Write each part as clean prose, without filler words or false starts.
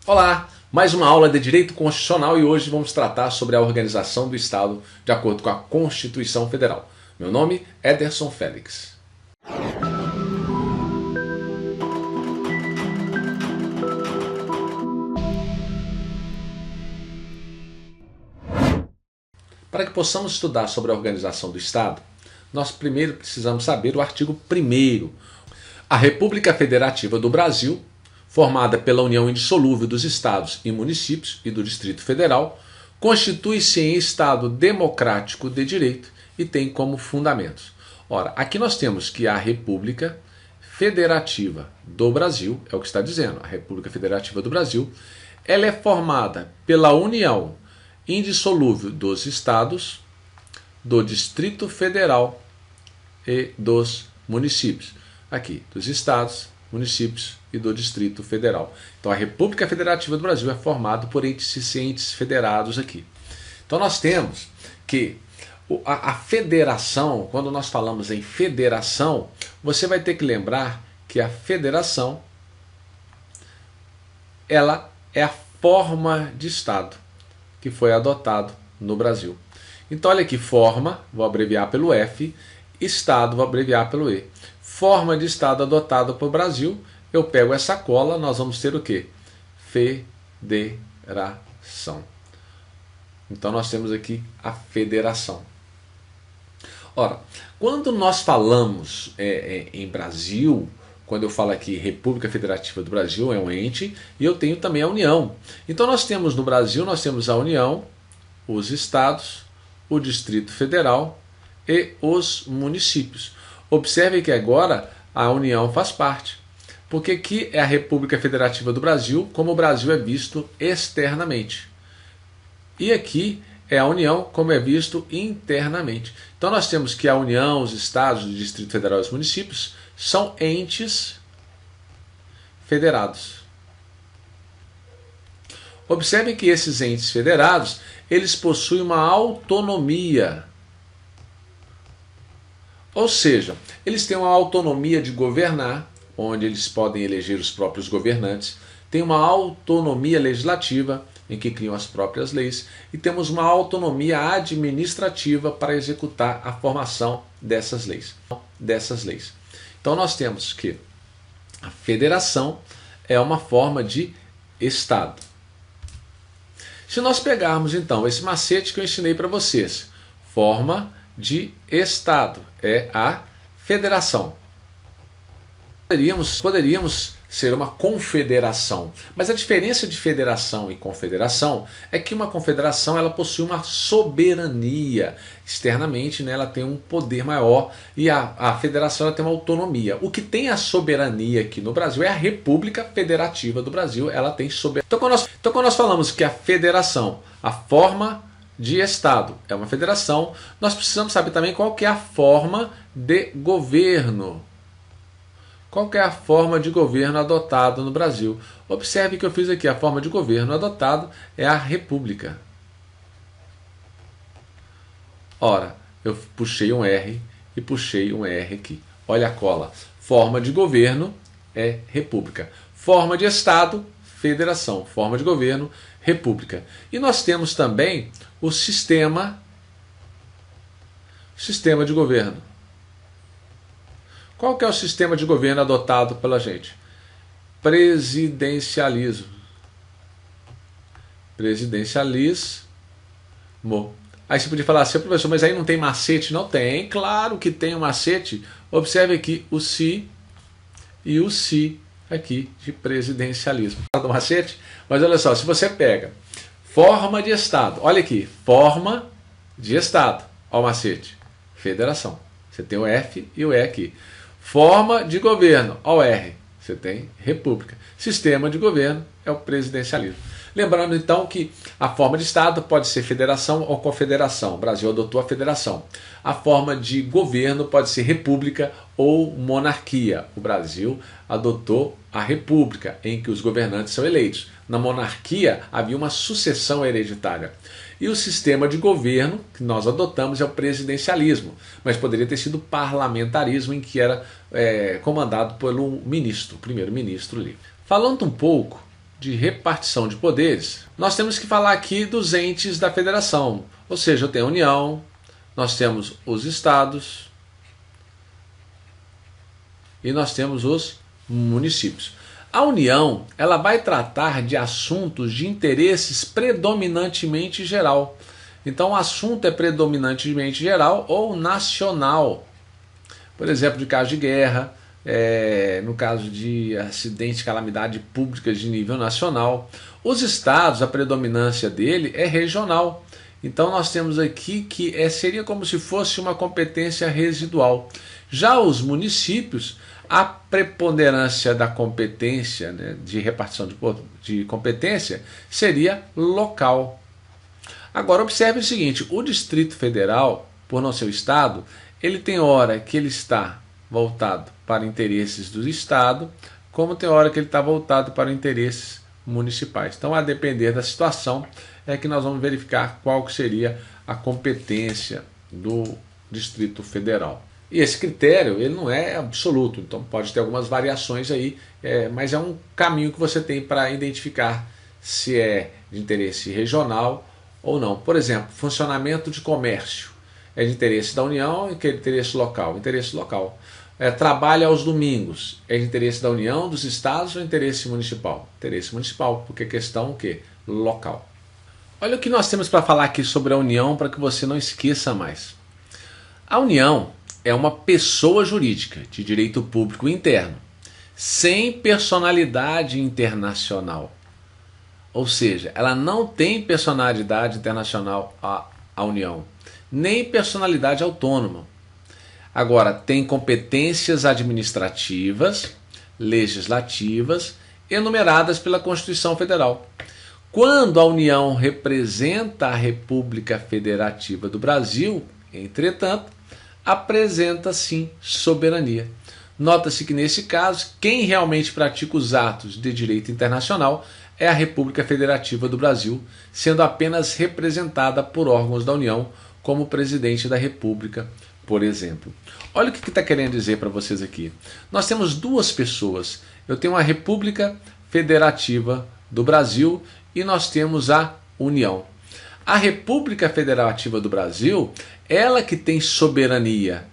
Olá, mais uma aula de Direito Constitucional e hoje vamos tratar sobre a organização do Estado de acordo com a Constituição Federal. Meu nome é Ederson Félix. Para que possamos estudar sobre a organização do Estado, nós primeiro precisamos saber o artigo 1º. A República Federativa do Brasil, formada pela união indissolúvel dos estados e municípios e do Distrito Federal, constitui-se em Estado democrático de direito e tem como fundamentos. Ora, aqui nós temos que a República Federativa do Brasil, é o que está dizendo, a República Federativa do Brasil, ela é formada pela união indissolúvel dos estados, do Distrito Federal e dos municípios. Aqui, dos estados, municípios e do Distrito Federal. Então a República Federativa do Brasil é formada por entes federados aqui. Então nós temos que a federação, quando nós falamos em federação, você vai ter que lembrar que a federação ela é a forma de Estado que foi adotado no Brasil. Então olha aqui, forma, vou abreviar pelo F, Estado, vou abreviar pelo E. Forma de Estado adotado pelo Brasil, eu pego essa cola, nós vamos ter o quê? Federação. Então nós temos aqui a federação. Ora, quando nós falamos em Brasil, quando eu falo aqui República Federativa do Brasil, é um ente, e eu tenho também a União. Então nós temos no Brasil, nós temos a União, os estados, o Distrito Federal e os municípios. Observe que agora a União faz parte, porque aqui é a República Federativa do Brasil, como o Brasil é visto externamente. E aqui é a União, como é visto internamente. Então nós temos que a União, os estados, o Distrito Federal e os municípios são entes federados. Observe que esses entes federados, eles possuem uma autonomia. Ou seja, eles têm uma autonomia de governar, onde eles podem eleger os próprios governantes, tem uma autonomia legislativa, em que criam as próprias leis, e temos uma autonomia administrativa para executar a formação dessas leis. Então nós temos que a federação é uma forma de Estado. Se nós pegarmos então esse macete que eu ensinei para vocês, forma de Estado, é a federação. Poderíamos ser uma confederação, mas a diferença de federação e confederação é que uma confederação ela possui uma soberania, externamente, né, ela tem um poder maior, e a federação ela tem uma autonomia. O que tem a soberania aqui no Brasil é a República Federativa do Brasil, ela tem soberania. Então quando nós falamos que a federação, a forma de Estado é uma federação, nós precisamos saber também qual que é a forma de governo. Qual que é a forma de governo adotada no Brasil? Observe que eu fiz aqui, a forma de governo adotado é a República. Ora, eu puxei um R e puxei um R aqui. Olha a cola. Forma de governo é República. Forma de Estado, Federação. Forma de governo, República. E nós temos também o sistema de governo. Qual que é o sistema de governo adotado pela gente? Presidencialismo. Presidencialismo. Aí você podia falar assim, professor, mas aí não tem macete? Não tem, claro que tem um macete. Observe aqui o si e o si aqui de presidencialismo. Do macete? Mas olha só, se você pega forma de Estado, olha aqui, forma de Estado, olha o macete, federação. Você tem o F e o E aqui. Forma de governo, ao R, você tem República. Sistema de governo é o presidencialismo. Lembrando então que a forma de Estado pode ser federação ou confederação. O Brasil adotou a federação. A forma de governo pode ser república ou monarquia. O Brasil adotou a república, em que os governantes são eleitos. Na monarquia havia uma sucessão hereditária. E o sistema de governo que nós adotamos é o presidencialismo, mas poderia ter sido parlamentarismo, em que era comandado pelo ministro, primeiro-ministro ali. Falando um pouco de repartição de poderes, nós temos que falar aqui dos entes da federação. Ou seja, eu tenho a União, nós temos os estados e nós temos os municípios. A União, ela vai tratar de assuntos de interesses predominantemente geral. Então o assunto é predominantemente geral ou nacional. Por exemplo, de caso de guerra, no caso de acidente, calamidade pública de nível nacional. Os estados, a predominância dele é regional. Então nós temos aqui que seria como se fosse uma competência residual. Já os municípios, a preponderância da competência, né, de repartição de competência, seria local. Agora observe o seguinte, o Distrito Federal, por não ser o Estado, ele tem hora que ele está voltado para interesses do Estado, como tem hora que ele está voltado para interesses municipais. Então, a depender da situação, é que nós vamos verificar qual que seria a competência do Distrito Federal. E esse critério ele não é absoluto, então pode ter algumas variações aí, mas é um caminho que você tem para identificar se é de interesse regional ou não. Por exemplo, funcionamento de comércio é de interesse da União e que é de interesse local? Interesse local. Trabalho aos domingos é de interesse da União, dos estados ou interesse municipal? Interesse municipal, porque é questão o quê? Local. Olha o que nós temos para falar aqui sobre a União para que você não esqueça mais. A União é uma pessoa jurídica de direito público interno, sem personalidade internacional. Ou seja, ela não tem personalidade internacional, a União, nem personalidade autônoma. Agora, tem competências administrativas, legislativas, enumeradas pela Constituição Federal. Quando a União representa a República Federativa do Brasil, entretanto, apresenta sim soberania. Nota-se que nesse caso, quem realmente pratica os atos de direito internacional é a República Federativa do Brasil, sendo apenas representada por órgãos da União, como o presidente da República, por exemplo. Olha o que está querendo dizer para vocês aqui. Nós temos duas pessoas. Eu tenho a República Federativa do Brasil e nós temos a União. A República Federativa do Brasil, ela que tem soberania,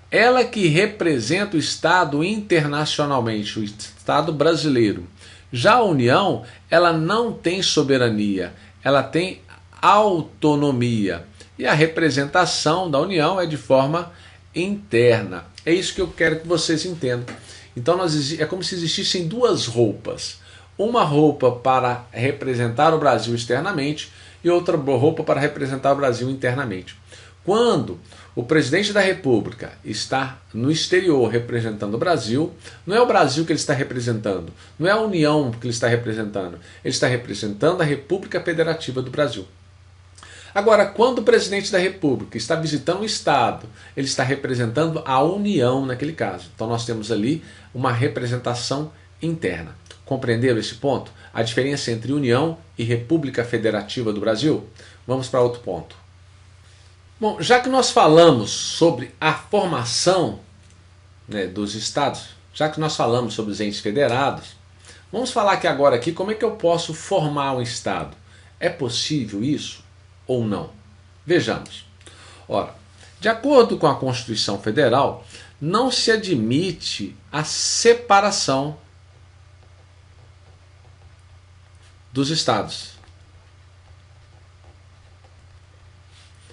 ela que representa o Estado internacionalmente, o Estado brasileiro. Já a União, ela não tem soberania, ela tem autonomia. E a representação da União é de forma interna. É isso que eu quero que vocês entendam. Então é como se existissem duas roupas. Uma roupa para representar o Brasil externamente e outra roupa para representar o Brasil internamente. Quando o presidente da República está no exterior representando o Brasil, não é o Brasil que ele está representando, não é a União que ele está representando, ele está representando a República Federativa do Brasil. Agora, quando o presidente da República está visitando o Estado, ele está representando a União naquele caso. Então nós temos ali uma representação interna. Compreenderam esse ponto? A diferença entre União e República Federativa do Brasil? Vamos para outro ponto. Bom, já que nós falamos sobre a formação, né, dos estados, já que nós falamos sobre os entes federados, vamos falar aqui agora como é que eu posso formar um estado. É possível isso ou não? Vejamos. Ora, de acordo com a Constituição Federal, não se admite a separação dos estados.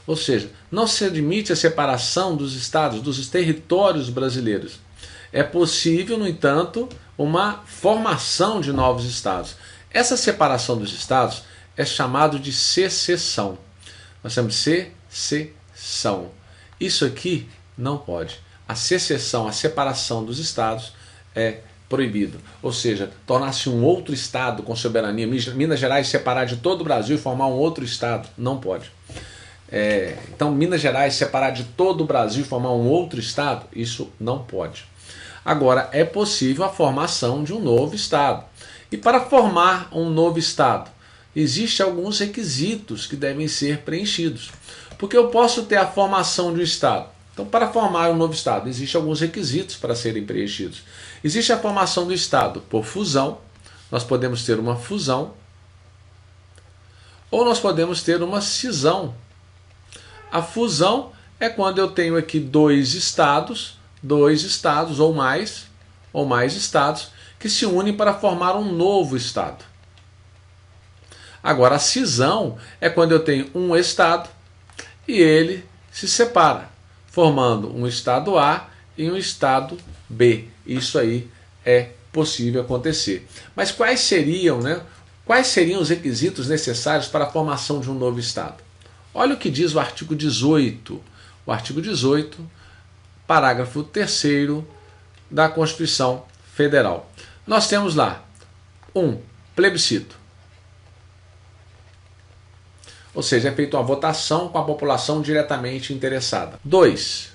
Ou seja, não se admite a separação dos estados, dos territórios brasileiros. É possível, no entanto, uma formação de novos estados. Essa separação dos estados é chamado de secessão. Nós temos secessão. Isso aqui não pode. A secessão, a separação dos estados é proibido. Ou seja, tornar-se um outro estado com soberania. Minas Gerais separar de todo o Brasil e formar um outro estado. Não pode. Então, Minas Gerais separar de todo o Brasil e formar um outro estado. Isso não pode. Agora, é possível a formação de um novo estado. E para formar um novo estado, existem alguns requisitos que devem ser preenchidos. Porque eu posso ter a formação de um estado. Então, para formar um novo estado, existem alguns requisitos para serem preenchidos. Existe a formação do estado por fusão, Nós podemos ter uma fusão ou nós podemos ter uma cisão. A fusão é quando eu tenho aqui dois estados ou mais estados que se unem para formar um novo estado. Agora, a cisão é quando eu tenho um estado e ele se separa, formando um estado A e um estado B. Isso aí é possível acontecer. Mas quais seriam os requisitos necessários para a formação de um novo estado? Olha o que diz o artigo 18. O artigo 18, parágrafo 3º da Constituição Federal. Nós temos lá plebiscito. Ou seja, é feita uma votação com a população diretamente interessada. 2.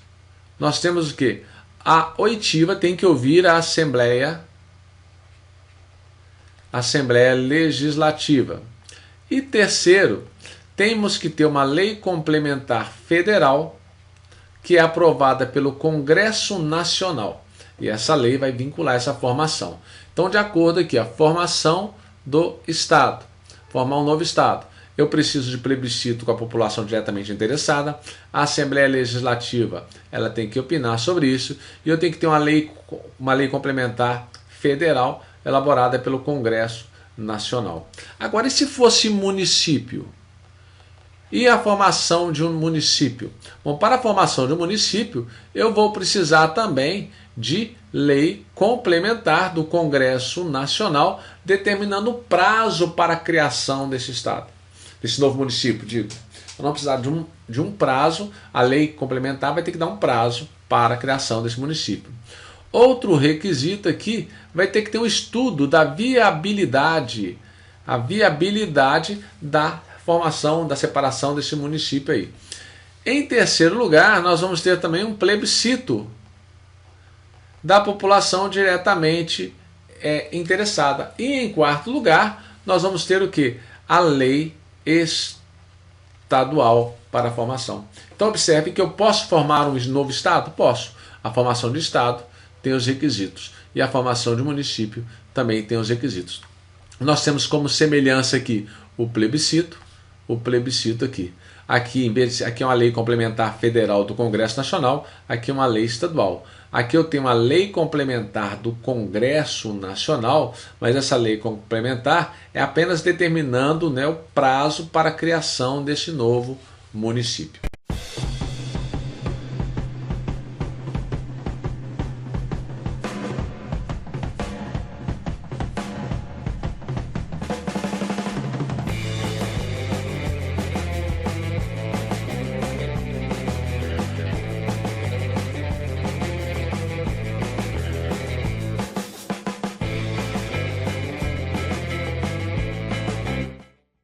Nós temos o quê? A oitiva tem que ouvir a Assembleia Legislativa. E terceiro, temos que ter uma lei complementar federal que é aprovada pelo Congresso Nacional. E essa lei vai vincular essa formação. Então, de acordo aqui, a formação do Estado, formar um novo Estado. Eu preciso de plebiscito com a população diretamente interessada. A Assembleia Legislativa ela tem que opinar sobre isso. E eu tenho que ter uma lei complementar federal elaborada pelo Congresso Nacional. Agora, e se fosse município? E a formação de um município? Bom, para a formação de um município, eu vou precisar também de lei complementar do Congresso Nacional, determinando o prazo para a criação desse estado, desse novo município, digo. Eu não precisar de um prazo, a lei complementar vai ter que dar um prazo para a criação desse município. Outro requisito aqui vai ter que ter um estudo da viabilidade, da formação, da separação desse município aí. Em terceiro lugar, nós vamos ter também um plebiscito da população diretamente interessada. E em quarto lugar, nós vamos ter o quê? A lei estadual para a formação. Então observe que eu posso formar um novo estado? Posso. A formação de estado tem os requisitos e a formação de município também tem os requisitos. Nós temos como semelhança aqui o plebiscito aqui. Aqui é uma lei complementar federal do Congresso Nacional, aqui é uma lei estadual. Aqui eu tenho uma lei complementar do Congresso Nacional, mas essa lei complementar é apenas determinando o prazo para a criação deste novo município.